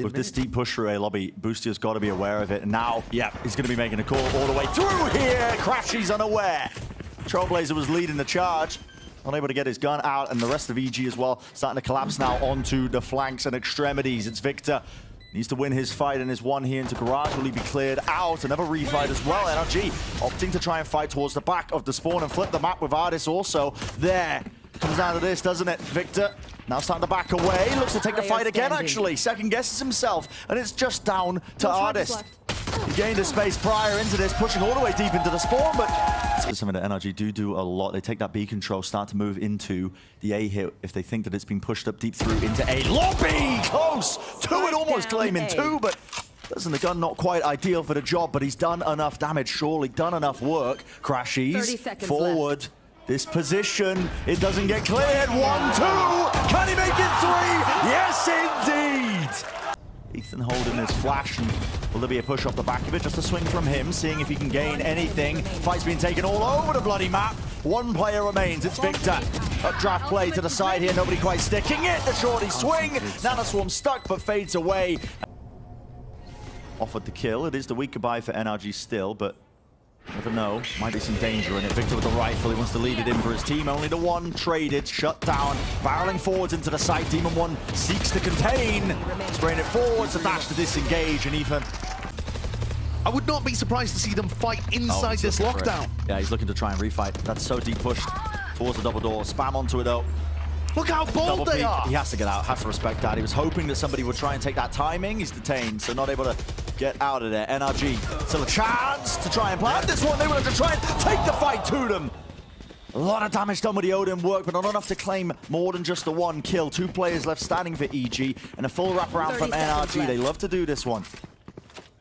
With this deep push through A lobby, Boostier's got to be aware of it. And now, yeah, he's going to be making a call all the way through here. Crashy's unaware. Trailblazer was leading the charge. Unable to get his gun out, and the rest of EG as well starting to collapse now onto the flanks and extremities. It's Victor. Needs to win his fight, and his one here into Garage will he be cleared out. Another refight as well. NRG opting to try and fight towards the back of the spawn and flip the map with Artis also there. Comes down to this, doesn't it? Victor now starting to back away. Looks to take the fight again, actually. Second guesses himself, and it's just down to Artis. He gained his space prior into this, pushing all the way deep into the spawn, but it's something that NRG do a lot. They take that B control, start to move into the A hit if they think that it's been pushed up deep through into A. Lobby! Close! Two, it almost claiming two, but doesn't the gun not quite ideal for the job, but he's done enough damage, surely done enough work. Crashies forward. Left. This position, it doesn't get cleared. 1-2, can he make it 3? Yes, indeed! Ethan holding his flash, and will there be a push off the back of it? Just a swing from him, seeing if he can gain anything. Fight's being taken all over the bloody map. One player remains, it's Victor. Updraft play to the side here, nobody quite sticking it. The shorty swing, Nanoswarm stuck but fades away. Offered the kill, it is the weak goodbye for NRG still, but never know, might be some danger in it. Victor with the rifle, he wants to lead it in for his team. Only the one traded, shut down, barreling forwards into the site. Demon One seeks to contain, spraying it forwards, a dash to disengage, and Ethan. I would not be surprised to see them fight inside this lockdown. Yeah, he's looking to try and refight. That's so deep pushed towards the double door. Spam onto it though. Look how bold they are. He has to get out, has to respect that. He was hoping that somebody would try and take that timing. He's detained, so not able to get out of there. NRG still a chance to try and plant this one. They wanted to try and take the fight to them. A lot of damage done with the Odin work, but not enough to claim more than just the one kill. 2 players left standing for EG, and a full wraparound from NRG. They love to do this one.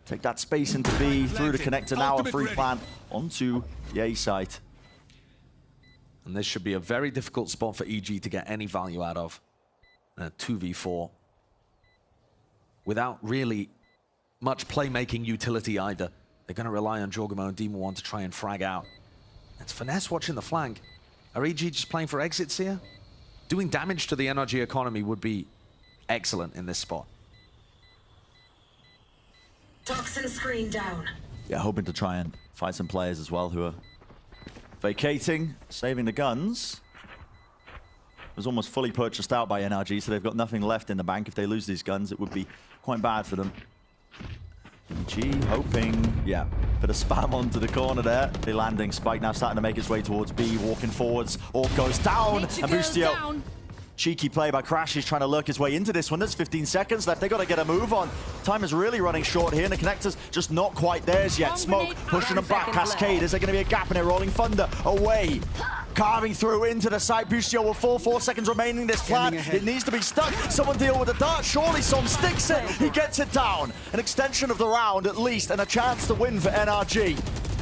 Take that space into B, through the connector now, a free plant onto the A site. And this should be a very difficult spot for EG to get any value out of. 2v4. Without really much playmaking utility either. They're going to rely on Jorgamo and Demon One to try and frag out. It's Finesse watching the flank. Are EG just playing for exits here? Doing damage to the NRG economy would be excellent in this spot. Toxin screen down. Yeah, hoping to try and fight some players as well who are vacating, saving the guns. It was almost fully purchased out by NRG, so they've got nothing left in the bank. If they lose these guns, it would be quite bad for them. EG hoping, yeah, bit of spam onto the corner there. The landing spike now starting to make its way towards B, walking forwards. Orb goes down, and Boostio. Cheeky play by Crash. He's trying to lurk his way into this one. There's 15 seconds left. They got to get a move on. Time is really running short here, and the connector's just not quite theirs yet. Smoke pushing them back. Cascade. Is there going to be a gap in it? Rolling Thunder away. Carving through into the side. Boostio with 4 seconds remaining this plan. It needs to be stuck. Someone deal with the dart. Surely Som sticks it. He gets it down. An extension of the round at least, and a chance to win for NRG.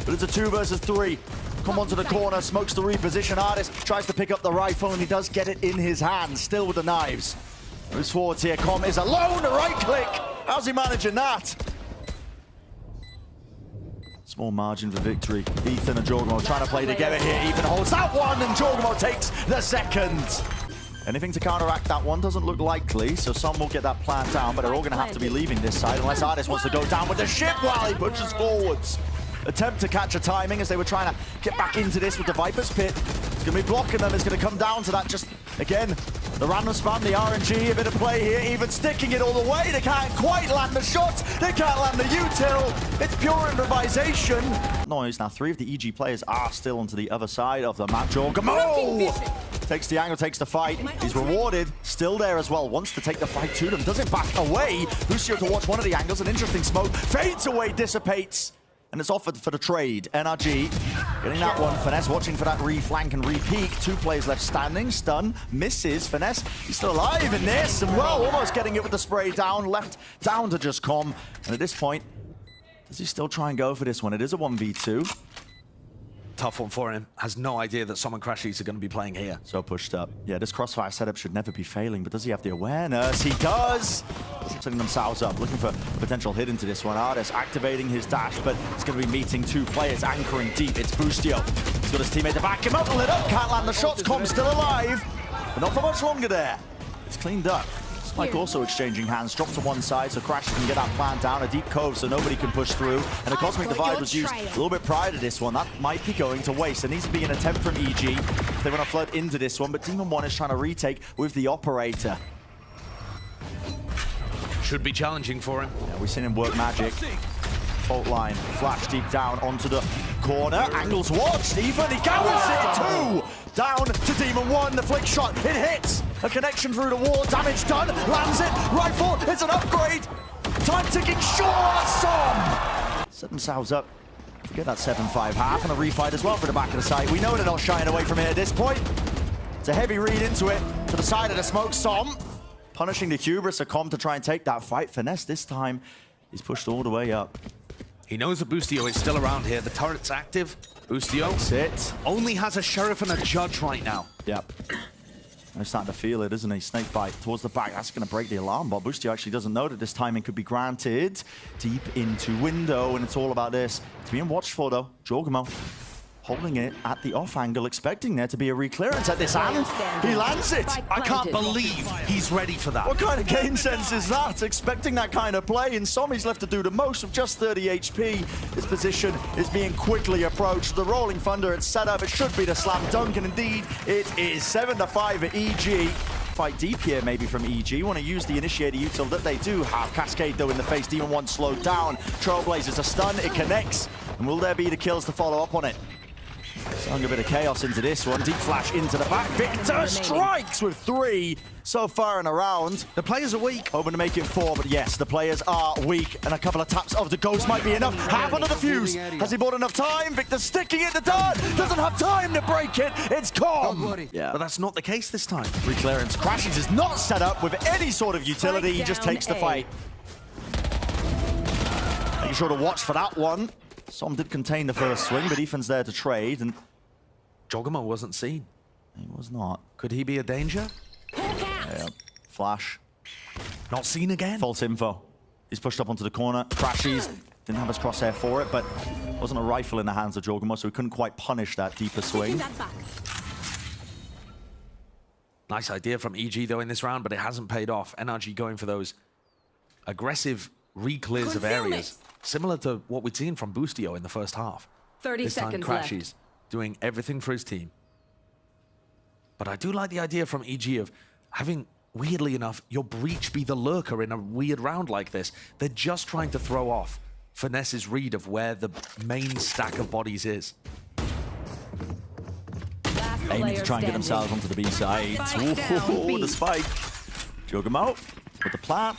But it's a 2 versus 3. Come onto the corner, smokes the reposition. Artis tries to pick up the rifle, and he does get it in his hands, still with the knives. Moves forwards here. Com is alone, right click. How's he managing that? Small margin for victory. Ethan and Jorgamo trying to play together here. Ethan holds that one, and Jorgamo takes the second. Anything to counteract that one doesn't look likely, so some will get that plan down, but they're all going to have to be leaving this side unless Artis wants to go down with the ship while he pushes forwards. Attempt to catch a timing as they were trying to get back into this with the Viper's Pit. It's going to be blocking them. It's going to come down to that just, again, the random spam, the RNG, a bit of play here, even sticking it all the way. They can't quite land the shots. They can't land the util. It's pure improvisation. Noise. Now 3 of the EG players are still onto the other side of the map. Jorgamo takes the angle, takes the fight. He's rewarded. Still there as well. Wants to take the fight to them. Doesn't back away. Boostio to watch one of the angles. An interesting smoke. Fades away, dissipates. And it's offered for the trade. NRG getting that one. Finesse watching for that re-flank and re-peek. 2 players left standing. Stun misses. Finesse, he's still alive in this. And well, almost getting it with the spray down. Left down to just Com. And at this point, does he still try and go for this one? It is a 1v2. Tough one for him. Has no idea that Som and Crashies are going to be playing here. So pushed up. Yeah, this crossfire setup should never be failing, but does he have the awareness? He does! Setting themselves up, looking for potential hit into this one. Artis activating his dash, but it's going to be meeting 2 players, anchoring deep. It's Boostio. He's got his teammate to back him up, lit up, can't land the shots. Com's still alive, but not for much longer there. It's cleaned up. Spike also exchanging hands, dropped to one side so Crash can get that plant down, a deep cove so nobody can push through, and a Cosmic Divide was used a little bit prior to this one. That might be going to waste. There needs to be an attempt from EG if they want to flood into this one, but Demon 1 is trying to retake with the Operator. Should be challenging for him. Yeah, we've seen him work magic. Fault line, flash deep down onto the corner. Angles what? Stephen, he counters it too! Down to Demon 1, the flick shot, it hits! A connection through the wall, damage done, lands it, rifle, it's an upgrade! Time ticking short, Som! Set themselves up. Forget that 7-5 half and a refight as well for the back of the site. We know they're not shying away from it at this point. It's a heavy read into it, to the side of the smoke, Som. Punishing the Hubris, a com to try and take that fight. Finesse this time, he's pushed all the way up. He knows that Boostio is still around here. The turret's active. Boostio Sit. only has a Sheriff and a Judge right now. Yep. I'm starting to feel it, isn't he? Snake bite towards the back. That's going to break the alarm bot. Boostio actually doesn't know that this timing could be granted. Deep into window, and it's all about this. It's being watched for, though. Jorgamo holding it at the off angle, expecting there to be a reclearance at this hand. He lands it. I can't believe he's ready for that. What kind of game sense is that? Expecting that kind of play, and Somi's left to do the most with just 30 HP. His position is being quickly approached. The Rolling Thunder, it's set up. It should be the slam dunk, and indeed it is. 7-5 at EG. Fight deep here maybe from EG. Want to use the initiator util that they do have. Cascade though in the face. Demon 1 slowed down. Trailblazers a stun. It connects. And will there be the kills to follow up on it? Sung a bit of chaos into this one. Deep flash into the back. Victor strikes with 3 so far in a round. The players are weak. Hoping to make it 4, but yes, the players are weak. And a couple of taps of the ghost might be enough. Half under the fuse. Has he bought enough time? Victor sticking it to dart. Doesn't have time to break it. It's gone. Yeah, But that's not the case this time. Reclearance. Crashes is not set up with any sort of utility. He just takes the fight. Making sure to watch for that one. Som did contain the first swing, but Ethan's there to trade, and Jorgamo wasn't seen. he was not. Could he be a danger? Yeah. Flash. Not seen again. False info. He's pushed up onto the corner. Crashes. Didn't have his crosshair for it, but wasn't a rifle in the hands of Jorgamo, so he couldn't quite punish that deeper swing. Nice idea from EG though in this round, but it hasn't paid off. NRG going for those aggressive re-clears of areas. Similar to what we'd seen from Boostio in the first half. 30 this time seconds Crashes left. doing everything for his team. But I do like the idea from EG of having, weirdly enough, your breach be the lurker in a weird round like this. They're just trying to throw off Finesse's read of where the main stack of bodies is. Aiming to try and get themselves onto the B side. Ooh, the spike. Jorgamo with the plant.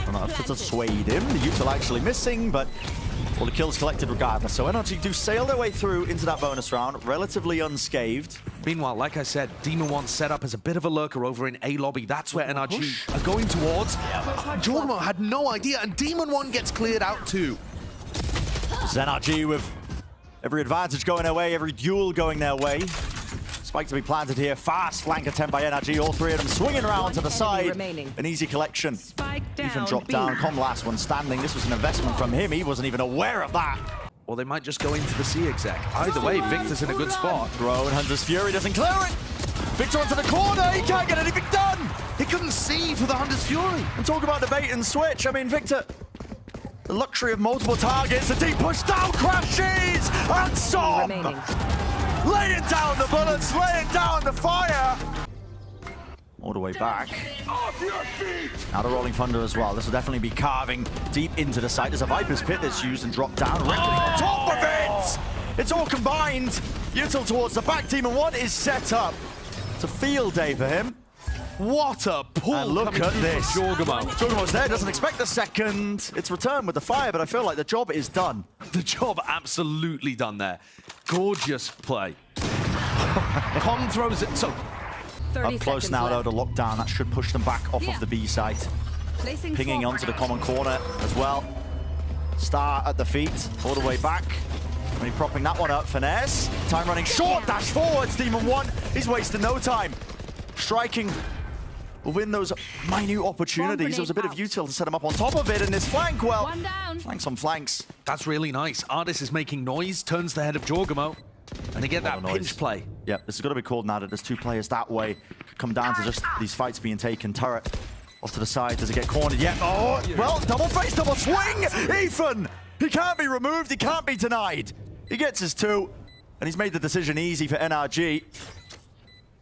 Enough to swayed him. The util actually missing, but all the kills collected regardless. So NRG do sail their way through into that bonus round, relatively unscathed. Meanwhile, like I said, Demon 1 set up as a bit of a lurker over in A lobby. That's where NRG are going towards. Jorgamo had no idea, and Demon 1 gets cleared out too. NRG with every advantage going their way, every duel going their way. Spike to be planted here. Fast flank attempt by NRG. All three of them swinging around to the side. An easy collection. Ethan dropped down. Com last one standing. This was an investment from him. He wasn't even aware of that. Or they might just go into the C exec. Either way, Victor's in a good spot. Drone, Hunter's Fury doesn't clear it. Victor onto the corner. He can't get anything done. He couldn't see for the Hunter's Fury. And talk about the bait and switch. I mean, Victor, the luxury of multiple targets. The deep push down. Crashes. And Som. Laying down the bullets, laying down the fire. All the way back. Now the Rolling Thunder as well. This will definitely be carving deep into the site. There's a Viper's Pit that's used and dropped down. Rippling on top of it! It's all combined. Util towards the back. Demon 1 is set up. It's a field day for him. What a pull. And look at this. Jorgamo. Jorgamo's there, doesn't expect the second. It's returned with the fire, but I feel like the job is done. The job absolutely done there. Gorgeous play. Com throws it. So up close now, though, the lockdown. That should push them back off of the B site. Pinging onto the common corner as well. Star at the feet, all the way back. When he propping that one up, Finesse. Time running short, dash forwards. Demon 1, he's wasting no time. Striking within those minute opportunities. There was a bit of util to set him up on top of it, and this flank, well, flanks on flanks. That's really nice. Artis is making noise, turns the head of Jorgamo, and they get that pinch play. Yep, this has got to be called now that there's two players that way. Come down to just these fights being taken. Turret Off to the side, does it get cornered yet? Oh, well, double face, double swing! Ethan! He can't be removed, he can't be denied. He gets his 2, and he's made the decision easy for NRG.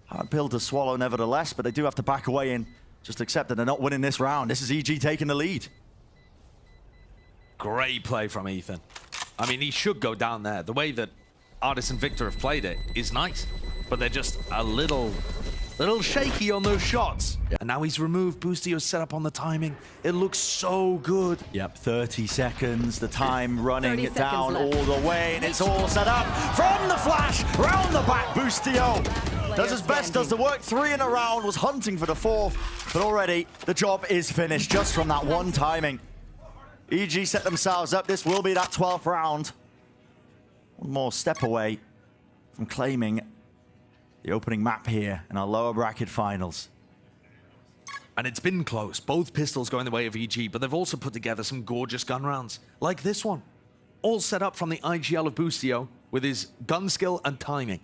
Hard pill to swallow nevertheless, but they do have to back away and just accept that they're not winning this round. This is EG taking the lead. Great play from Ethan. I mean, he should go down there. The way that Artis and Victor have played it is nice, but they're just a little shaky on those shots. Yeah. And now he's removed. Boostio's set up on the timing. It looks so good. Yep, 30 seconds, the time running it down left. all the way, and it's all set up from the flash, round the back, Boostio. Does his best, does the work, 3 in a round, was hunting for the 4th, but already the job is finished just from that one timing. EG set themselves up, this will be that 12th round. One more step away from claiming the opening map here in our lower bracket finals. And it's been close. Both pistols going the way of EG, but they've also put together some gorgeous gun rounds, like this one. All set up from the IGL of Boostio with his gun skill and timing.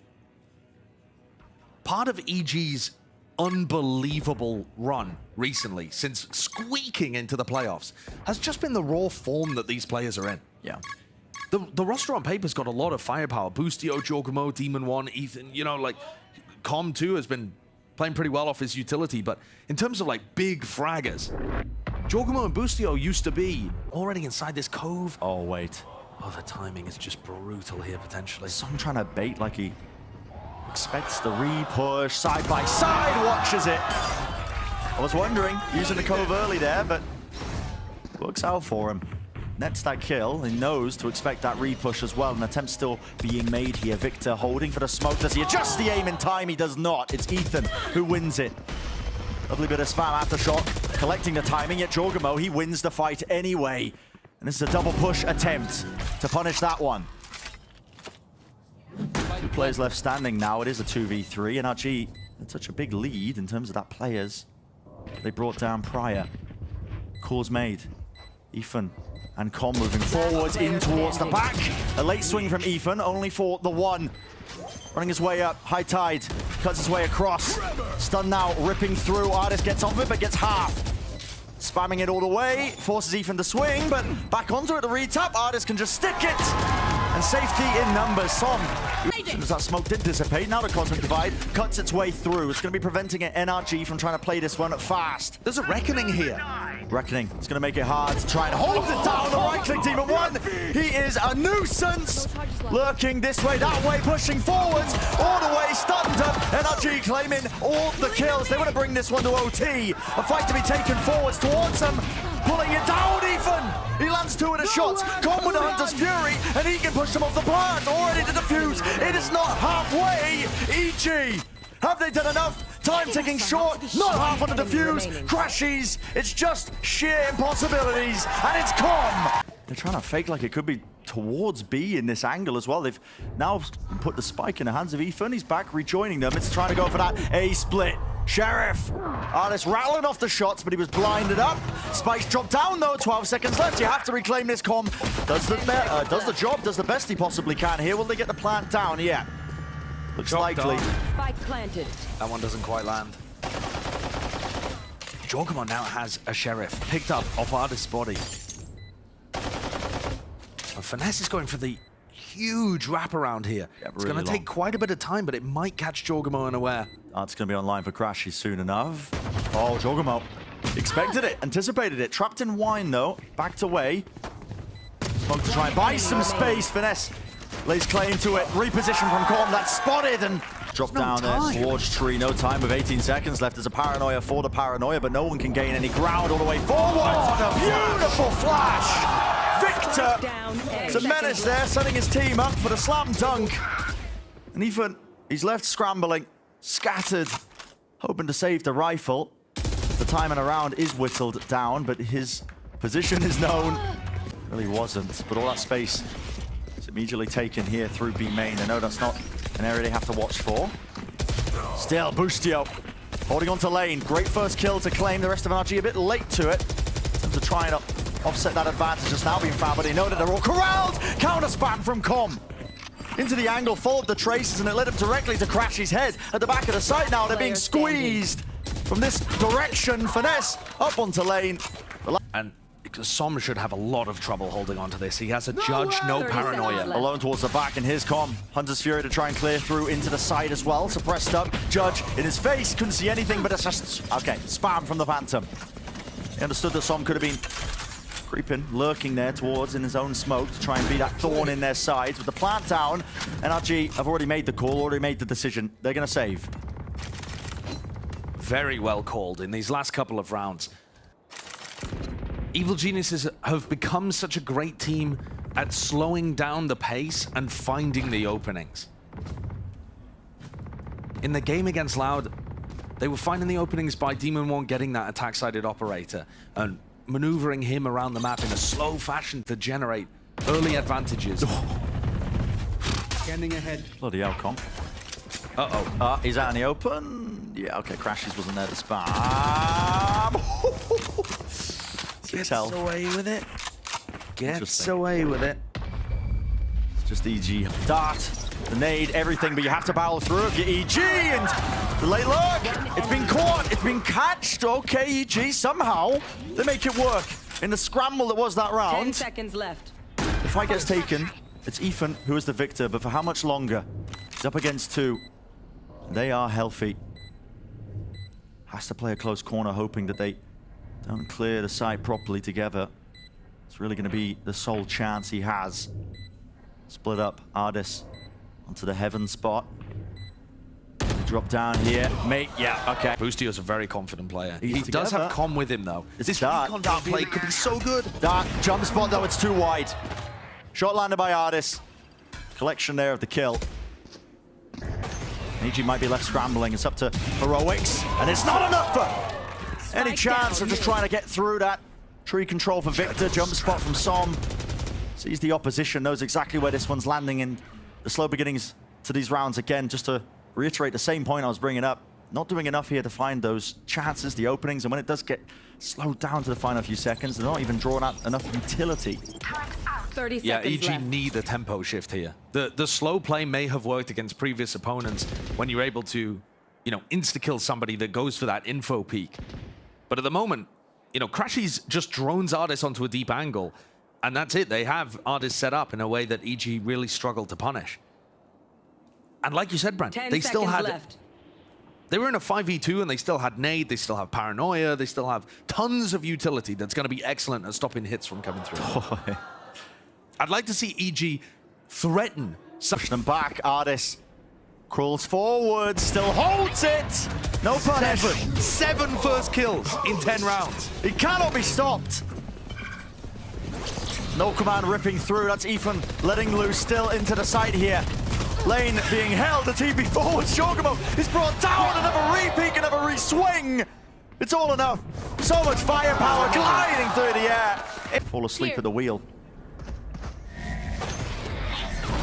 Part of EG's unbelievable run recently, since squeaking into the playoffs, has just been the raw form that these players are in. Yeah. The roster on paper's got a lot of firepower. Boostio, Jorgamo, Demon 1, Ethan, you know, like, Com 2 has been playing pretty well off his utility, but in terms of, like, big fraggers, Jorgamo and Boostio used to be already inside this cove. Oh, wait. Oh, the timing is just brutal here, potentially. Some trying to bait like he expects the re-push, side by side, watches it. I was wondering, using the cove early there, but works out for him. Nets that kill, he knows to expect that re-push as well. An attempt still being made here. Victor holding for the smoke. Does he adjust the aim in time? He does not. It's Ethan who wins it. Lovely bit of spam aftershock, collecting the timing, yet Jorgamo, he wins the fight anyway. And this is a double push attempt to punish that one. 2 players left standing now. It is a 2v3. NRG had such a big lead in terms of that players they brought down prior. Calls made. Ethan and Com moving forwards in towards the back. A late swing from Ethan, only for the 1. Running his way up, high tide, cuts his way across. Stun now, ripping through. Artis gets off it, but gets half. Spamming it all the way, forces Ethan to swing, but back onto it, the retap. Artis can just stick it. And safety in numbers. Som, as soon as that smoke did dissipate, now the Cosmic Divide cuts its way through. It's going to be preventing NRG from trying to play this one fast. There's a reckoning here. Reckoning. It's going to make it hard to try and hold it down. The right-click Demon 1. He is a nuisance. Lurking this way, that way, pushing forwards. All the way, stunned up. NRG claiming all the kills. They want to bring this one to OT. A fight to be taken forwards towards them. Pulling it down, Ethan. He lands 2 of the shots. Com with the Hunter's Fury, and he can push them off the plant. Already to defuse. It is not halfway. EG. Have they done enough? Time ticking short, not half on the defuse, crashes, it's just sheer impossibilities, and it's Com! They're trying to fake like it could be towards B in this angle as well. They've now put the spike in the hands of Ethan. He's back rejoining them. It's trying to go for that A split. Sheriff, Artis rattling off the shots, but he was blinded up. Spikes dropped down though, 12 seconds left. You have to reclaim this. Com does the job, does the best he possibly can here. Will they get the plant down? Yeah. Looks likely. Spike planted. That one doesn't quite land. Jorgamo now has a Sheriff picked up off Artis' body. And Finesse is going for the huge wraparound here. Yeah, it's going to take quite a bit of time, but it might catch Jorgamo unaware. That's going to be online for Crashy soon enough. Oh, Jorgamo expected it, anticipated it. Trapped in wine though, backed away. Smoke to try and buy some space. Finesse lays claim to it. Reposition from Com. That's spotted and dropped down there towards tree. No time with 18 seconds left. There's a paranoia for the paranoia, but no one can gain any ground all the way forward. Beautiful flash. Victor. It's a menace there, setting his team up for the slam dunk. And Ethan, he's left scrambling, scattered, hoping to save the rifle. The timing around is whittled down, but his position is known. Really wasn't, but all that space is immediately taken here through B main. I know that's not an area they have to watch for. Still, Boostio holding on to lane. Great first kill to claim. The rest of NRG a bit late to it. To try and offset that advantage just now being found, but they know that they're all corralled. Counter spam from Com. Into the angle, followed the traces, and it led him directly to Crashy's head at the back of the site now. They're being squeezed. from this direction. Finesse up onto lane. And Som should have a lot of trouble holding on to this. He has a judge, no 30 paranoia. seconds left. Alone towards the back, and here's Com. Hunter's Fury to try and clear through into the side as well. Suppressed up. Judge in his face. Couldn't see anything, but it's just... Okay, spam from the Phantom. He understood that Som could have been creeping, lurking there towards in his own smoke to try and be that thorn in their sides. With the plant down, NRG have already made the call, already made the decision. They're going to save. Very well called in these last couple of rounds. Evil Geniuses have become such a great team at slowing down the pace and finding the openings. In the game against Loud, they were finding the openings by Demon One getting that attack-sided operator and maneuvering him around the map in a slow fashion to generate early advantages. Scanning ahead. Bloody hell, Com. Uh-oh. He's out in the open. Yeah, okay, Crashes wasn't there to spam. Gets health. away with it. Gets Interesting. away with it. It's just EG. Dart, the nade, everything, but you have to barrel through if you're EG, and the late lurk. It's been caught, it's been catched. Okay, EG, somehow they make it work. In the scramble that was that 10 round, seconds left. the fight gets taken. It's Ethan who is the victor, but for how much longer? He's up against two. They are healthy. Has to play a close corner, hoping that they don't clear the site properly together. It's really going to be the sole chance he has. Split up Ardis onto the heaven spot. Drop down here. Mate, yeah, okay. Boostio's a very confident player. He's He does together. have Com with him, though. It's This Dart. recon Dart play could be so good. Dart, jump spot though, it's too wide. Shot landed by Ardis. Collection there of the kill. EG might be left scrambling. It's up to Heroics, and it's not enough for any chance of just trying to get through that. Tree control for Victor, jump spot from Som. Sees the opposition, knows exactly where this one's landing in the slow beginnings to these rounds. Again, just to reiterate the same point I was bringing up, not doing enough here to find those chances, the openings, and when it does get slowed down to the final few seconds, they're not even drawing out enough utility. 30 Yeah, seconds EG left. need a tempo shift here. The slow play may have worked against previous opponents when you're able to, you know, insta-kill somebody that goes for that info peak. But at the moment, you know, Crashies just drones Ardis onto a deep angle, and that's it. They have Ardis set up in a way that EG really struggled to punish. And like you said, Brent, 10 they still seconds had... left. They were in a 5v2 and they still had nade, they still have paranoia, they still have tons of utility that's going to be excellent at stopping hits from coming through. I'd like to see EG threaten. Pushing them back, Ardis crawls forward, still holds it. No punish. Seven first kills in 10 rounds. He cannot be stopped. No command ripping through. That's Ethan letting loose still into the side here. Lane being held, the TP forward. Shogamo is brought down. Another re-peek, another re-swing. It's all enough. So much firepower gliding through the air. Fall asleep at the wheel.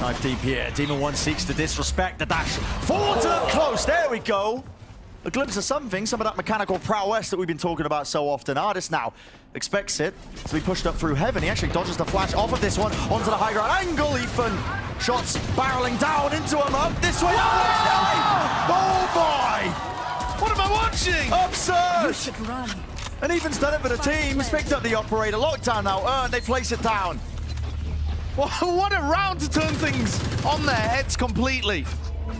Knife deep here. Demon One seeks to disrespect the dash. Forward to them close. There we go. A glimpse of something, some of that mechanical prowess that we've been talking about so often. Ardis now expects it to be pushed up through heaven. He actually dodges the flash off of this one onto the high ground angle. Ethan shots barreling down into him up this way. Oh boy! What am I watching? Absurd! Run. And Ethan's done it for the team. He's picked up the operator. Lockdown now earned. They place it down. What a round to turn things on their heads completely.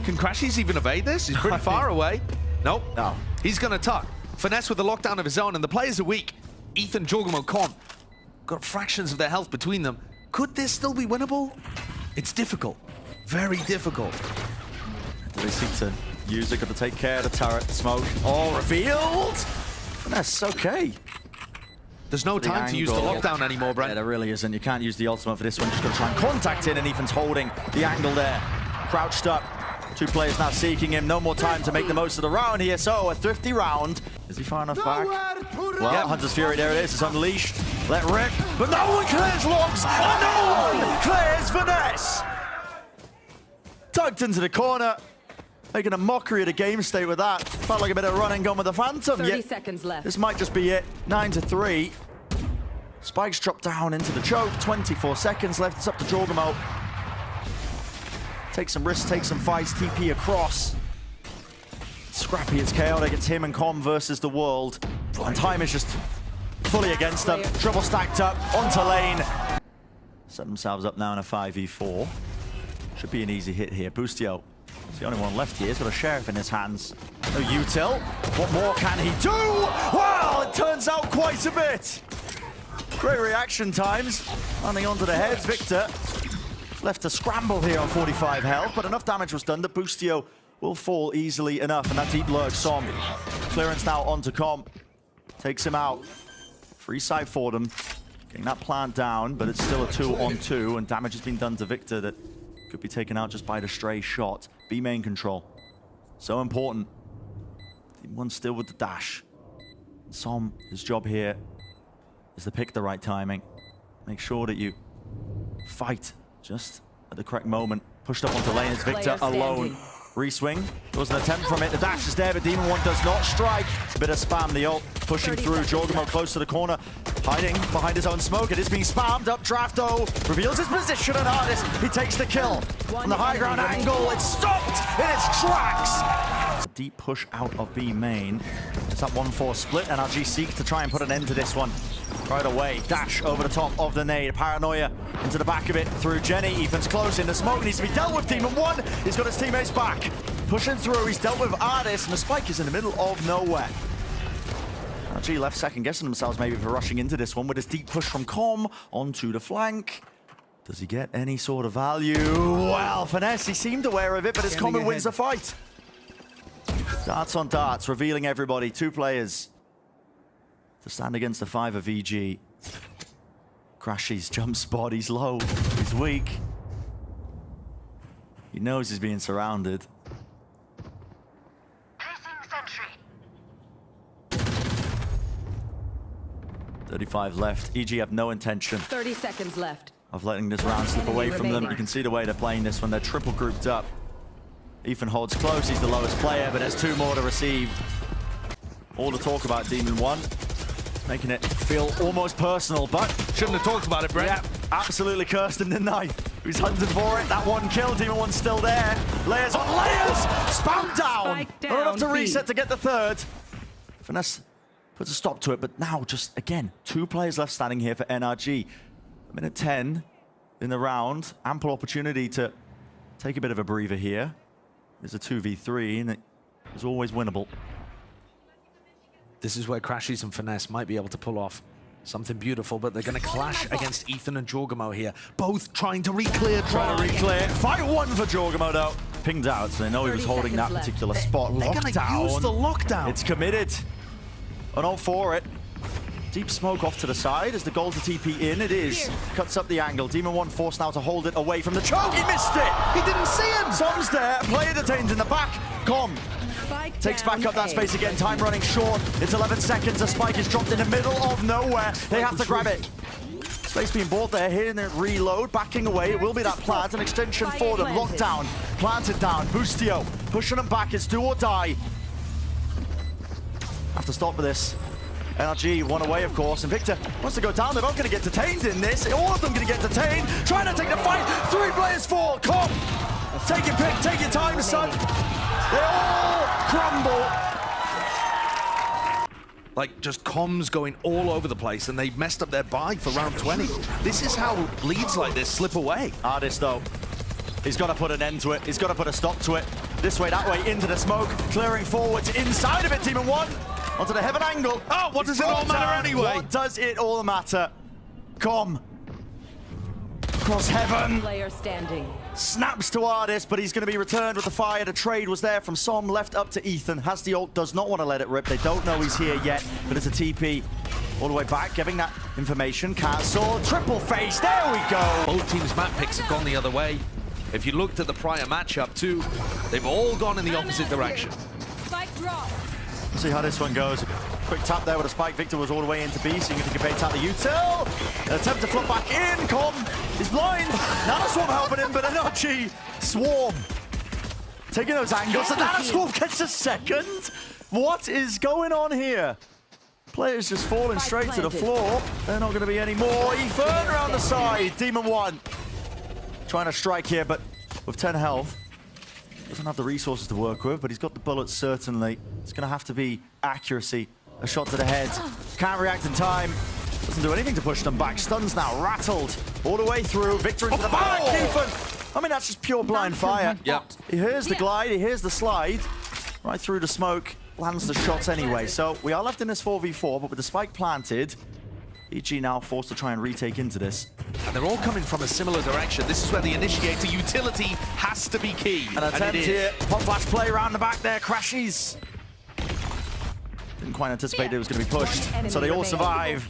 Can Crashies even evade this? He's pretty far away. Nope. No. He's going to tuck. Finesse with the lockdown of his own, and the players are weak. Ethan, Jorgamo, Com got fractions of their health between them. Could this still be winnable? It's difficult. Very difficult. They seek to use it. Got to take care of the turret. Smoke. All revealed. Finesse, okay. There's no time to use the angle. lockdown anymore, Yeah, Brent. there really isn't. You can't use the ultimate for this one. Just got to try and contact in, and Ethan's holding the angle there. Crouched up. Two players now seeking him. No more time to make the most of the round here. So, a thrifty round. Is he far enough back? Well, Yep. Hunter's Fury, there it is. It's unleashed. Let rip. But no one clears logs. And no one clears Finesse. Tugged into the corner. Making a mockery of the game state with that. Felt like a bit of run and gun with the Phantom. 30 Yet seconds left. this might just be it. 9-3. Spikes drop down into the choke. 24 seconds left. It's up to Jorgamo. Take some risks, take some fights. TP across. scrappy, it's chaotic. It's him and Com versus the world. And time is just fully against them. Triple stacked up, onto lane. Set themselves up now in a 5v4. Should be an easy hit here. Boostio, he's the only one left here. He's got a sheriff in his hands. No util. What more can he do? Well, it turns out quite a bit. Great reaction times. Landing onto the heads. Victor left to scramble here on 45 health, but enough damage was done that Boostio will fall easily enough. And that deep lurk, Som. Clearance now onto Com. Takes him out. Free side for them. Getting that plant down, but it's still a 2-on-2, and damage has been done to Victor that could be taken out just by the stray shot. B main control. So important. Team 1 still with the dash. Som, his job here is to pick the right timing. Make sure that you fight just at the correct moment. Pushed up onto lane, it's Victor alone. Reswing, there was an attempt from it. The dash is there, but Demon 1 does not strike. A bit of spam, the ult pushing through. Jorgamo close to the corner, hiding behind his own smoke. It is being spammed up. Drafto reveals his position, and Artist, he takes the kill. From the high ground angle, it's stopped in its tracks. A deep push out of B main. It's that 1-4 split. NRG seek to try and put an end to this one. Right away, dash over the top of the nade. Paranoia into the back of it through Jenny. Ethan's close in. The smoke needs to be dealt with. Demon 1, he's got his teammates back. Pushing through, he's dealt with Artist, and the spike is in the middle of nowhere. NRG left second guessing themselves maybe for rushing into this one with his deep push from Com onto the flank. Does he get any sort of value? Well, Finesse, he seemed aware of it, but it's Com who wins the fight. Darts on darts, revealing everybody. 2 players to stand against the 5 of VG. Crashy's jump spot, he's low, he's weak. He knows he's being surrounded. 35 left. EG have no intention 30 seconds left. of letting this round slip away from them. You can see the way they're playing this when they're triple grouped up. Ethan holds close, he's the lowest player, but there's 2 more to receive. All the talk about Demon 1, making it feel almost personal, but Shouldn't have talked about it, Brett. yeah, absolutely cursed him, didn't I? He's hunting for it. That 1 kill, Demon 1's still there. Layers on layers, spam down. Spike down, Not enough to B. reset to get the 3rd. Finesse puts a stop to it, but now just, again, 2 players left standing here for NRG. A minute 10 in the round. Ample opportunity to take a bit of a breather here. There's a 2v3, and it is always winnable. This is where Crashies and Finesse might be able to pull off something beautiful, but they're going to clash against Ethan and Jorgamo here. Both trying to re-clear. Trying to re-clear. Fight 1 for Jorgamo, though. Pinged out, so they know he was 30 holding that seconds left. particular spot. They're going to use the lockdown. It's committed. And all for it. Deep smoke off to the side as the goal to TP in. It is. Cuts up the angle. Demon 1 forced now to hold it away from the choke. He missed it. He didn't see him. Som's there. Player detained in the back. Com Spike takes down back up that A. space again. Time running short. It's 11 seconds. A spike is dropped in the middle of nowhere. They have to grab it. Space being bought there. Hearing it reload. Backing away. It will be that plant. An extension for them. Locked down. Planted down. Boostio pushing them back. It's do or die. Have to stop with this. NRG one away, of course, and Victor wants to go down. They're both going to get detained in this. All of them going to get detained. Trying to take the fight. 3 players fall. Com, take your pick. Take your time, son. They all crumble. Like, just comms going all over the place, and they messed up their buy for round 20. This is how leads like this slip away. Artist, though, he's got to put an end to it. He's got to put a stop to it. This way, that way, into the smoke. Clearing forwards inside of it, Demon 1. Onto the heaven angle. Oh, what does it all matter anyway? What does it all matter? Com. Across heaven. Player standing. Snaps to Artist, but he's going to be returned with the fire. The trade was there from Som, left up to Ethan. Has the ult, does not want to let it rip. They don't know he's here yet, but it's a TP. All the way back, giving that information. Castle, triple face, there we go. Both teams' map picks have gone the other way. If you looked at the prior matchup too, they've all gone in the opposite direction. Spike drop. Let's see how this one goes. Quick tap there with a spike. Victor was all the way into B, seeing if he can bait out the util. An attempt to flip back in. Com is blind. Nana Swarm helping him, but NRG Swarm taking those angles. And Nana Swarm gets a second. What is going on here? Players just falling straight to the floor. They're not going to be any more. Ethan around the side. Demon 1 trying to strike here, but with 10 health. Doesn't have the resources to work with, but he's got the bullets, certainly. It's going to have to be accuracy. A shot to the head. Can't react in time. Doesn't do anything to push them back. Stuns now, rattled all the way through. Victor into the back, Ethan. I mean, that's just pure blind fire. Yep. He hears the glide, he hears the slide. Right through the smoke, lands the shots anyway. So we are left in this 4v4, but with the spike planted, EG now forced to try and retake into this. And they're all coming from a similar direction. This is where the initiator utility has to be key. An attempt here. Pop flash play around the back there. Crashies. Didn't quite anticipate it was going to be pushed. So they all survive.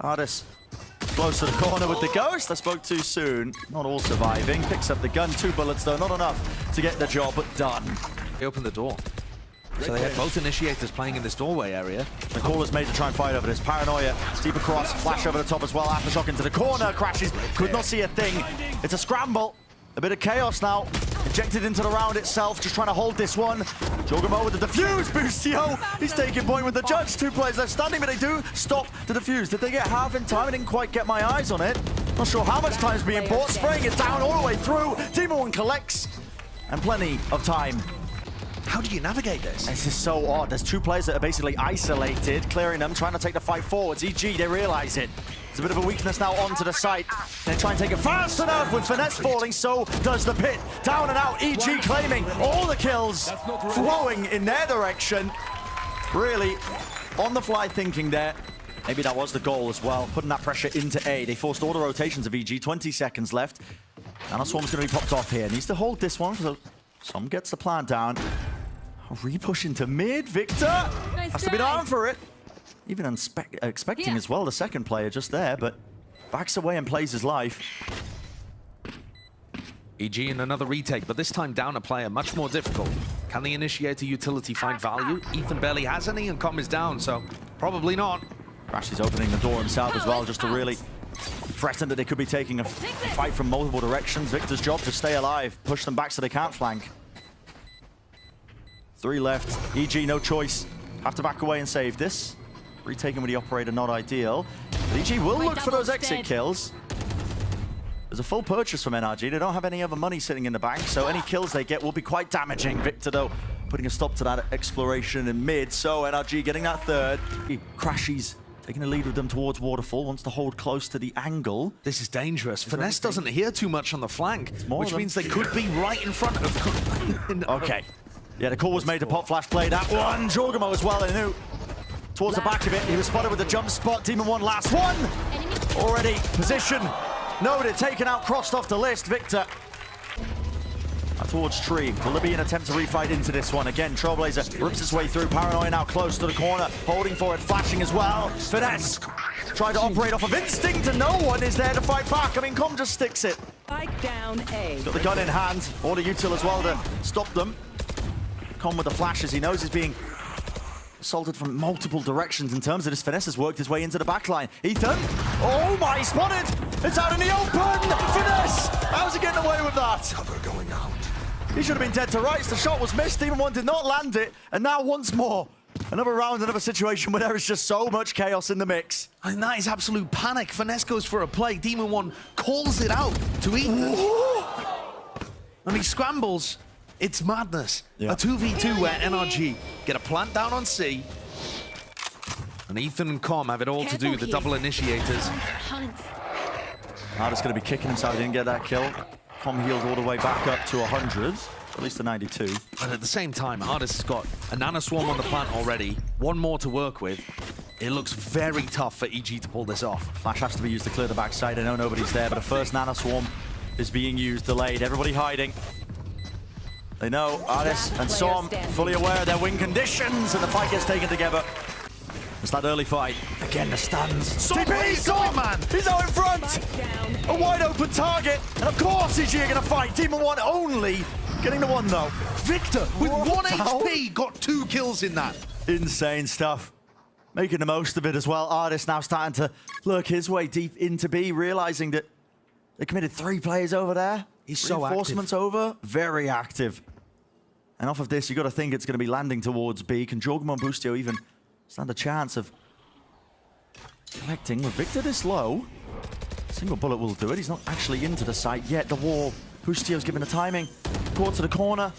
Ardis close to the corner with the ghost. I spoke too soon. Not all surviving. Picks up the gun. 2 bullets though. Not enough to get the job done. They opened the door. So they had both initiators playing in this doorway area. The call is made to try and fight over this. Paranoia, deep across, flash over the top as well. Aftershock into the corner, crashes, could not see a thing. It's a scramble. A bit of chaos now. Injected into the round itself, just trying to hold this one. Jogamo with the defuse, Boostio. He's taking point with the judge. 2 players left standing, but they do stop the defuse. Did they get half in time? I didn't quite get my eyes on it. Not sure how much time is being bought. Spraying it down all the way through. Team 1 collects. And plenty of time. How do you navigate this? This is so odd. There's 2 players that are basically isolated, clearing them, trying to take the fight forwards. EG, they realize it. There's a bit of a weakness now onto the site. They try and take it fast enough with finesse falling, so does the pit. Down and out, EG claiming all the kills, flowing in their direction. Really, on the fly thinking there. Maybe that was the goal as well, putting that pressure into A. They forced all the rotations of EG, 20 seconds left. Nanoswarm's going to be popped off here. Needs to hold this one, so Som gets the plant down. Repush into mid. Victor has to be down for it. Even expecting as well the second player just there, but backs away and plays his life. EG in another retake, but this time down a player, much more difficult. Can the initiator utility find value? Ethan barely has any, and Com is down, so probably not. Crash is opening the door himself as well, just to really threaten that they could be taking a fight from multiple directions. Victor's job to stay alive, push them back so they can't flank. 3 left. EG, no choice. Have to back away and save this. Retaking with the operator, not ideal. But EG will look for those exit kills. There's a full purchase from NRG. They don't have any other money sitting in the bank, so any kills they get will be quite damaging. Victor, though, putting a stop to that exploration in mid. So NRG getting that 3rd. Crashies taking the lead with them towards Waterfall. Wants to hold close to the angle. This is dangerous. Finesse doesn't hear too much on the flank, which means they could be right in front of... Okay. Yeah, the call was made to pop flash play that one. Jorgamo as well, they knew. Towards the back of it, he was spotted with the jump spot. Demon 1 last one. Already position noted, taken out, crossed off the list. Victor towards Tree. Will there be an attempt to refight into this one? Again, Trailblazer rips his way through. Paranoia now close to the corner, holding for it, flashing as well. Finesse tried to operate off of instinct, and no one is there to fight back. I mean, Com just sticks it. Spike down A. Got the gun in hand. All the util as well to stop them. Com with the flashes. He knows he's being assaulted from multiple directions in terms of this. Finesse has worked his way into the backline. Ethan. Oh my, he's spotted. It's out in the open. Finesse. How's he getting away with that? Cover going out. He should have been dead to rights. The shot was missed. Demon 1 did not land it. And now once more, another round, another situation where there is just so much chaos in the mix. And that is absolute panic. Finesse goes for a play. Demon 1 calls it out to Ethan. And he scrambles. It's madness. Yeah. A 2v2 where NRG get a plant down on C. And Ethan and Com have it all to do, the double initiators. Ardis going to be kicking himself. He didn't get that kill. Com healed all the way back up to 100. At least a 92. But at the same time, Ardis has got a nanoswarm on the plant already. One more to work with. It looks very tough for EG to pull this off. Flash has to be used to clear the backside. I know nobody's there, but a first nanoswarm is being used, delayed. Everybody hiding. They know Ardis and Som fully aware of their win conditions, and the fight gets taken together. It's that early fight. Again, the stuns. TP, Som, man! He's out in front! A wide open target, and of course EG are gonna fight. Demon 1 only getting the 1 though. Victor, with 1 HP, got 2 kills in that. Insane stuff. Making the most of it as well. Ardis now starting to lurk his way deep into B, realizing that they committed 3 players over there. He's so active. Reinforcements over, very active. And off of this, you got to think it's going to be landing towards B. Can Jorgamo and Boostio even stand a chance of collecting? With Victor this low, single bullet will do it. He's not actually into the site yet. The wall Bustio's given the timing. Caught to the corner.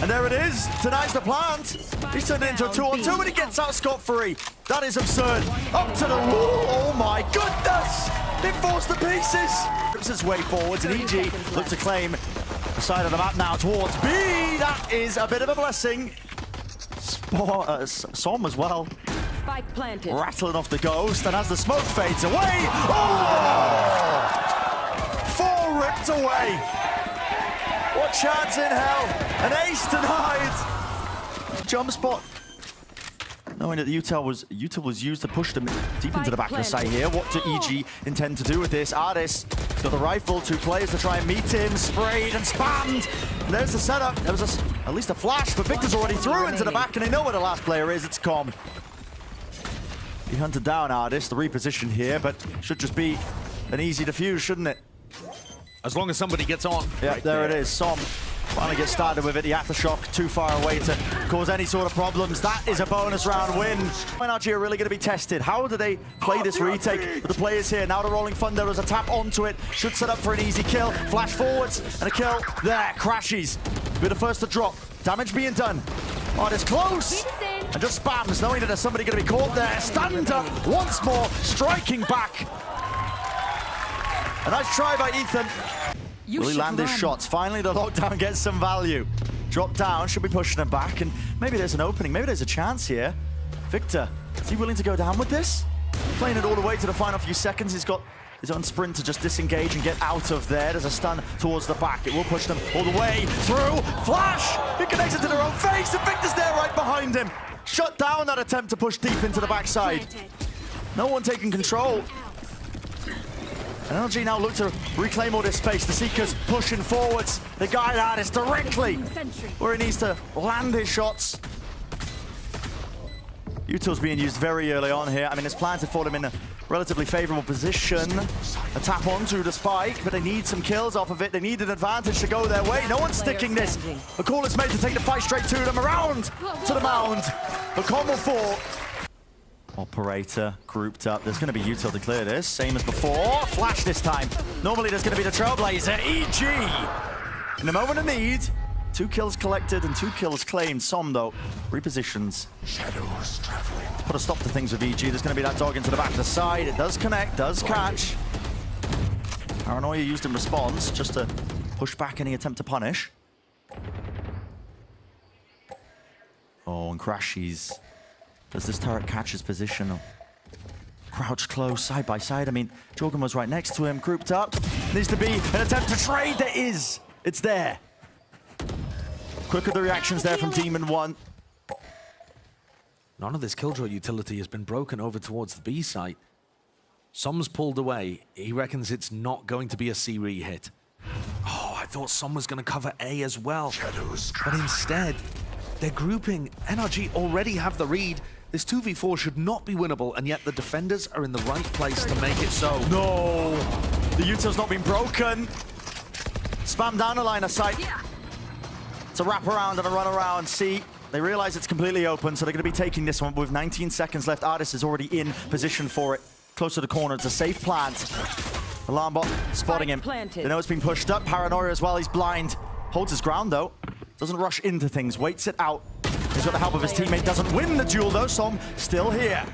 And there it is. Denies the plant. He's turned it into a 2-on-2 and he gets out scot-free. That is absurd. Up to the wall. Oh my goodness. It falls to pieces. Rips his way forwards and EG look to claim the side of the map now towards B. That is a bit of a blessing. Som as well. Spike planted. Rattling off the ghost, and as the smoke fades away, oh! 4 ripped away. What chance in hell? An ace denied. Jump spot. Knowing that the util was used to push them deep into the back of the site here. What do EG intend to do with this? Artis got the rifle, 2 players to try and meet him, sprayed and spammed. And there's the setup. There was at least a flash, but Victor's already through into the back, and they know where the last player is. It's Com. He hunted down Artis, the reposition here, but should just be an easy defuse, shouldn't it? As long as somebody gets on. Yeah, right there it is. Som finally gets started with it. The aftershock too far away to cause any sort of problems. That is a bonus round win. NRG are really going to be tested. How do they play this retake with the players here? Now the Rolling Thunder as a tap onto it. Should set up for an easy kill. Flash forwards and a kill. There, crashes. Be the first to drop. Damage being done. Artis close. And just spams, knowing that there's somebody going to be caught there. Stand up once more, striking back. A nice try by Ethan. Will he land his shots? Finally, the lockdown gets some value. Drop down, should be pushing him back, and maybe there's an opening, maybe there's a chance here. Victor, is he willing to go down with this? Playing it all the way to the final few seconds. He's got his own sprint to just disengage and get out of there. There's a stun towards the back. It will push them all the way through. Flash! It connects it to their own face, and Victor's there right behind him. Shut down that attempt to push deep into the backside. No one taking control. And NRG now look to reclaim all this space. The Seekers pushing forwards. They guide Artis directly where he needs to land his shots. Util's being used very early on here. I mean, it's planted for them in a relatively favorable position. A tap onto the spike, but they need some kills off of it. They need an advantage to go their way. No one's sticking this. A call is made to take the fight straight to them, around to the mound. The Com will fall. Operator grouped up. There's going to be util to clear this. Same as before. Flash this time. Normally there's going to be the Trailblazer. EG. In a moment of need. 2 kills collected and 2 kills claimed. Som, though, repositions. Shadows traveling. To put a stop to things with EG. There's going to be that dog into the back of the side. It does connect, does catch. Paranoia used in response just to push back any attempt to punish. Oh, and Crashies. Does this turret catch his position? Crouched close, side by side. I mean, Jorgen was right next to him, grouped up. Needs to be an attempt to trade. There is. It's there. Quicker the reactions there from Demon 1. None of this Killjoy utility has been broken over towards the B site. Som's pulled away. He reckons it's not going to be a C-re hit. Oh, I thought Som was going to cover A as well. But instead, they're grouping. NRG already have the read. This 2v4 should not be winnable, and yet the defenders are in the right place to make it so. No! The util's not been broken. Spam down the line of sight. It's a wrap around and a run around. See, they realize it's completely open, so they're going to be taking this one with 19 seconds left. Artis is already in position for it. Close to the corner, it's a safe plant. Alarm bot spotting him. They know it's been pushed up. Paranoia as well, he's blind. Holds his ground though. Doesn't rush into things, waits it out. He's got the help of his teammate, doesn't win the duel though. Som still here.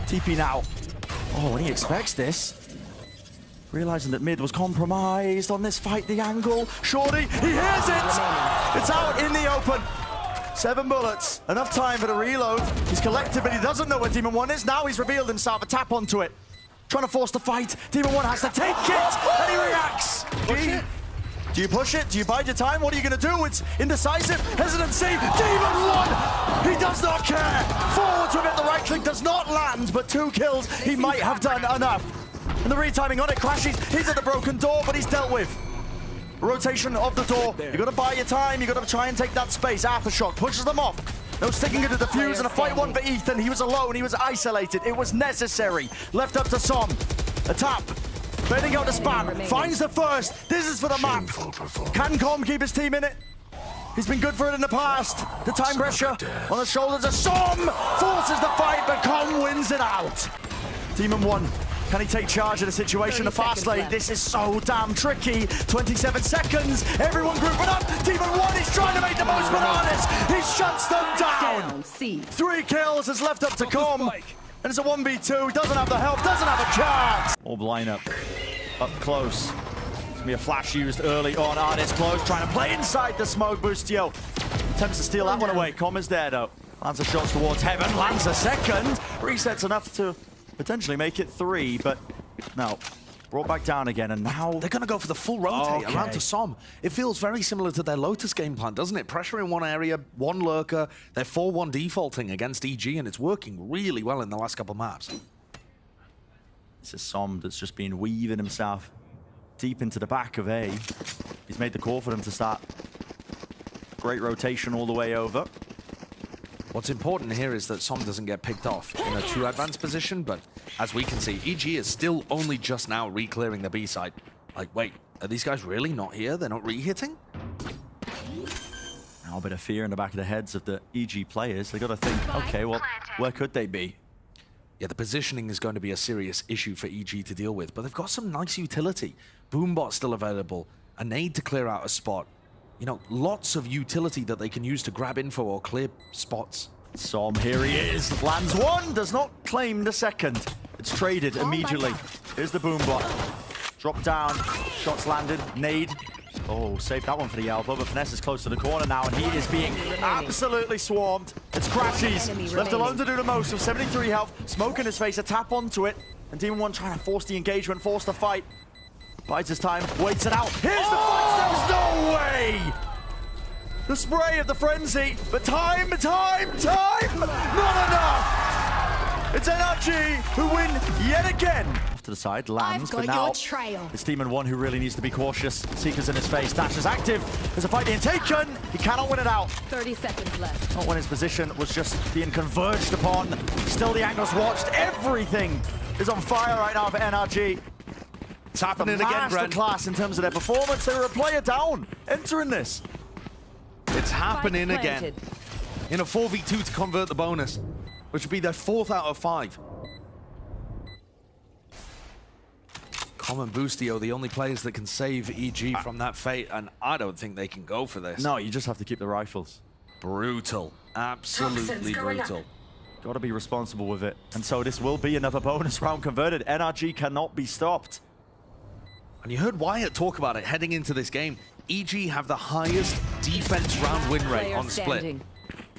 TP now. Oh, when he expects this. Realizing that mid was compromised on this fight, the angle. Shorty, he hears it! It's out in the open. 7 bullets, enough time for the reload. He's collected, but he doesn't know where Demon 1 is. Now he's revealed himself, a tap onto it. Trying to force the fight. Demon 1 has to take it, and he reacts. Do you push it? Do you bide your time? What are you going to do? It's indecisive. Hesitancy. Demon 1! He does not care. Forwards with it. The right click does not land, but 2 kills. He might have done enough. And the retiming on it crashes. He's at the broken door, but he's dealt with. Rotation of the door. You got to buy your time. You got to try and take that space. Aftershock pushes them off. No sticking into the defuse, and a fight one for Ethan. He was alone. He was isolated. It was necessary. Left up to Som. A tap. Bending out the spam, finds the first. This is for the map. Can Com keep his team in it? He's been good for it in the past. The time pressure on the shoulders of Som forces the fight, but Com wins it out. Demon 1 Can he take charge of the situation? The 30 fast seconds lane. left. This is so damn tricky. 27 seconds. Everyone grouping up. Demon 1 is trying to make the most, but Arnis, he shuts them down. C. 3 kills is left up to come. And it's a 1v2. Doesn't have the help. Doesn't have a chance. Orb lineup up close. It's gonna be a flash used early on. Arnis close, trying to play inside the smoke. Boostio attempts to steal that one away. Com is there though. Lands a shot towards heaven. Lands a second. Resets enough to potentially make it 3, but no. Brought back down again, and now They're going to go for the full rotate Okay. around to Som. It feels very similar to their Lotus game plan, doesn't it? Pressure in one area, one lurker. They're 4-1 defaulting against EG, and it's working really well in the last couple maps. this is Som that's just been weaving himself deep into the back of A. He's made the call for them to start. Great rotation all the way over. What's important here is that Som doesn't get picked off in a too advanced position, but as we can see, EG is still only just now re-clearing the B side. Like, wait, are these guys really not here? They're not re-hitting? Now a bit of fear in the back of the heads of the EG players. They got to think, okay, well, where could they be? Yeah, the positioning is going to be a serious issue for EG to deal with, but they've got some nice utility. Boombot still available, a nade to clear out a spot. You know, lots of utility that they can use to grab info or clear spots. Som, here he is. Lands one, does not claim the second. It's traded immediately. Here's the boombot. Drop down, shots landed, nade. Oh, saved that one for the elbow, but Finesse is close to the corner now, and he is being absolutely swarmed. It's Crashies, left alone to do the most with 73 health. Smoke in his face, a tap onto it, and Demon 1 trying to force the engagement, force the fight. Bides his time, waits it out. Here's the footsteps, no way! The spray of the frenzy, but time, not enough! It's NRG who win yet again. Off to the side, lands, I've but got now your trail. it's Demon 1 who really needs to be cautious. Seeker's in his face, Dash is active. There's a fight being taken, he cannot win it out. 30 seconds left. Not when his position was just being converged upon. Still the angles watched, everything is on fire right now for NRG. It's happening again, Brent. Class in terms of their performance. They were a player down entering this. It's happening Spike again. planted. In a 4v2 to convert the bonus, which would be their 4th out of 5. Com and Boostio, the only players that can save EG from that fate, and I don't think they can go for this. No, you just have to keep the rifles. Brutal. Absolutely brutal. Got to be responsible with it. And so this will be another bonus round converted. NRG cannot be stopped. And you heard Wyatt talk about it heading into this game. EG have the highest defense round win rate Player on Split standing.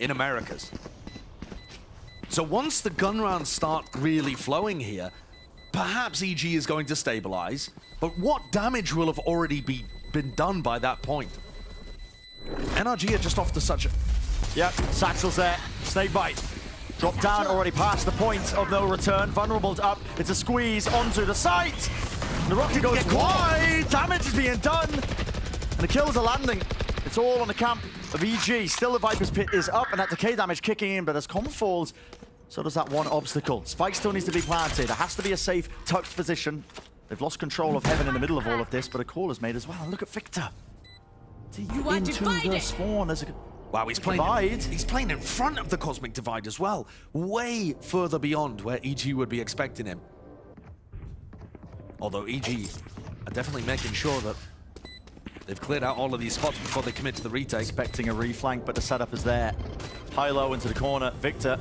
in Americas. So once the gun rounds start really flowing here, perhaps EG is going to stabilize, but what damage will have already been done by that point? NRG are just off to such a... Yep, Satchel's there. Snake bite. Drop down, already past the point of no return. Vulnerable up. It's a squeeze onto the site. The rocket goes wide. Damage is being done. And the kills are landing. It's all on the camp of EG. Still the Viper's Pit is up, and that decay damage kicking in, but as Com falls, so does that one obstacle. Spike still needs to be planted. There has to be a safe, tucked position. They've lost control of Heaven in the middle of all of this, but a call is made as well. Look at Victor. Deep into the spawn. There's a... Wow, he's playing in front of the Cosmic Divide as well. Way further beyond where EG would be expecting him. Although EG are definitely making sure that they've cleared out all of these spots before they commit to the retake. Expecting a reflank, but the setup is there. High-low into the corner. Victor,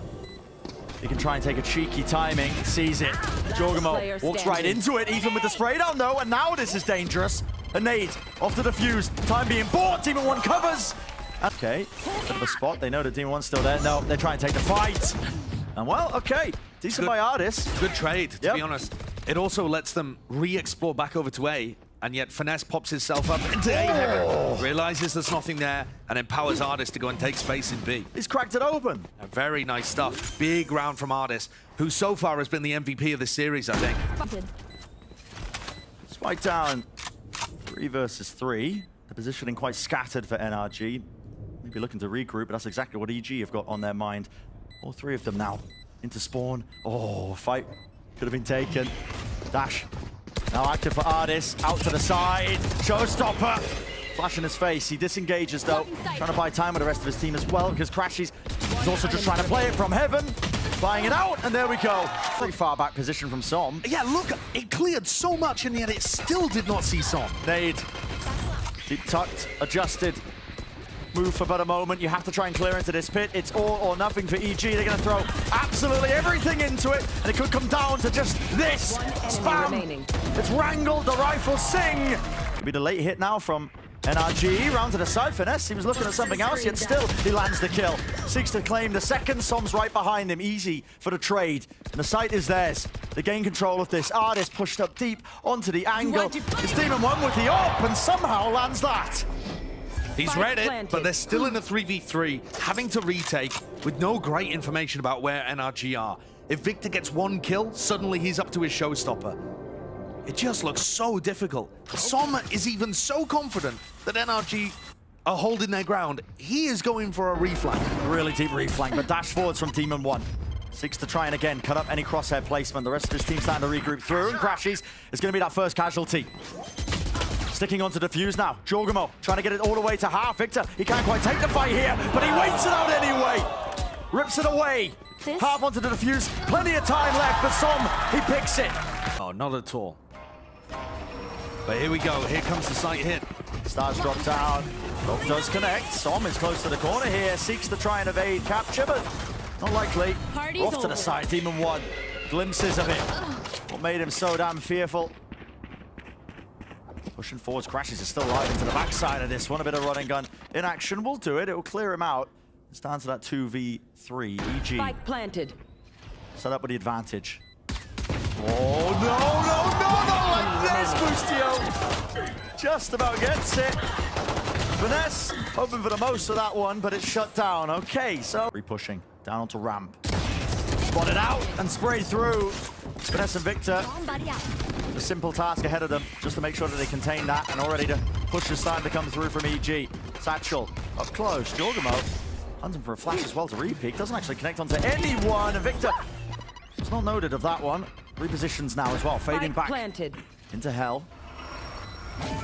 he can try and take a cheeky timing. Sees it. Jorgamo walks right into it, even with the spray down though, and now this is dangerous. A nade off to the fuse. Time being bought. Demon 1 covers. Okay, bit of a spot. They know that Demon 1's still there. No, they're trying to take the fight. And well, okay. Decent by Ardis. Good trade, to be honest. It also lets them re-explore back over to A, and yet Finesse pops himself up into A heaven, realizes there's nothing there, and empowers Ardis to go and take space in B. He's cracked it open. Very nice stuff. Big round from Ardis, who so far has been the MVP of this series, I think. Spike down. 3 versus 3. The positioning quite scattered for NRG. Maybe looking to regroup, but that's exactly what EG have got on their mind. All 3 of them now into spawn. Oh, fight could have been taken. Dash now active for Ardis. Out to the side. Showstopper. Flash in his face. He disengages though. Trying to buy time with the rest of his team as well, because Crashies is also just trying to play it from heaven. buying it out, and there we go. Pretty far back position from Som. Yeah, look, it cleared so much, and yet it still did not see Som. Nade. Deep tucked, adjusted. Move for but a moment. You have to try and clear into this pit. It's all or nothing for EG. They're going to throw absolutely everything into it, and it could come down to just this. Spam. Remaining. It's wrangled. The rifle sing. Could be the late hit now from NRG. Round to the side. Finesse. He was looking at something else, yet still he lands the kill. Seeks to claim the second. Som's right behind him. Easy for the trade. And the site is theirs. They gain control of this. Artist pushed up deep onto the angle. It's Demon 1 with the op and somehow lands that. He's read it, but they're still in a 3v3, having to retake with no great information about where NRG are. If Victor gets one kill, suddenly he's up to his showstopper. It just looks so difficult. Som is even so confident that NRG are holding their ground. He is going for a reflank. Really deep reflank, but dash forwards from Demon 1. Seeks to try and again cut up any crosshair placement. The rest of his team starting to regroup through, and Crashies is going to be that first casualty. Sticking onto defuse now. Jorgamo trying to get it all the way to half. Victor, he can't quite take the fight here, but he waits it out anyway. Rips it away. Half onto the defuse. Plenty of time left for Som. He picks it. Oh, not at all. But here we go. Here comes the sight hit. Stars drop down. Rope does connect. Som is close to the corner here. Seeks to try and evade capture, but not likely. Off to the side. Demon 1. Glimpses of it. What made him so damn fearful. Pushing forwards, Crashes is still alive into the backside of this one. A bit of running gun in action will do it. It will clear him out. It's down to that 2v3. EG Spike planted. set up with the advantage. Oh, no, not like this, Boostio. Just about gets it. Finesse, hoping for the most of that one, but it's shut down. Okay, so re-pushing down onto ramp. Spotted out and sprayed through. Finesse and Victor. A simple task ahead of them, just to make sure that they contain that, and already the push is starting to come through from EG. Satchel up close. Jorgamo hunting for a flash as well to re-peek. Doesn't actually connect onto anyone. And Victor, it's not noted of that one. Repositions now as well, fading back into hell.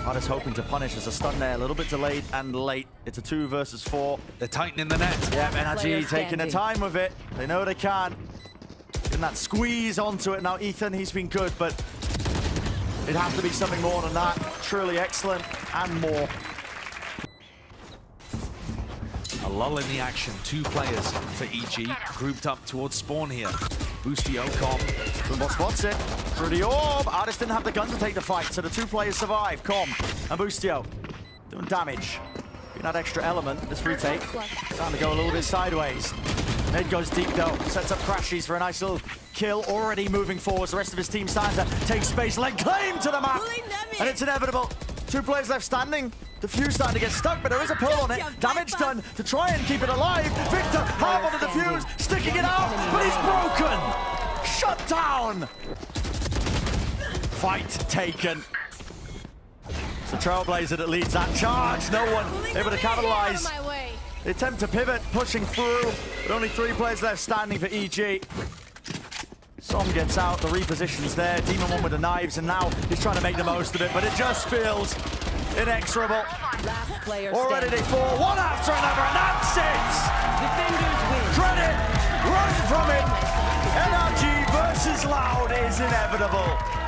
Artist hoping to punish as a stun there, a little bit delayed and late. It's a 2 versus 4. They're tightening the net. Yeah, NRG taking their time with it. They know they can. Getting that squeeze onto it. Now Ethan, he's been good, but it'd have to be something more than that. Truly excellent and more. A lull in the action. 2 players for EG, grouped up towards spawn here. Boostio, Com. Boombo spots it through the orb. Artist didn't have the gun to take the fight, so the 2 players survive. Com and Boostio doing damage. Being that extra element, this retake starting to go a little bit sideways. Ned goes deep though, sets up Crashies for a nice little kill. Already moving forwards. The rest of his team starting to take space, leg claim to the map, and it's inevitable. 2 players left standing. Defuse starting to get stuck, but there is a pull on it. Damage done to try and keep it alive. Victor, half on the defuse, sticking it out, but he's broken. Shut down. Fight taken. It's the Trailblazer that leads that charge. No one able to capitalize. They attempt to pivot, pushing through, but only 3 players left standing for EG. Som gets out, the reposition's there. Demon 1 with the knives, and now he's trying to make the most of it, but it just feels inexorable. Already they fall one after another, and that's it! Defenders win. Credit, run from him. NRG versus Loud is inevitable.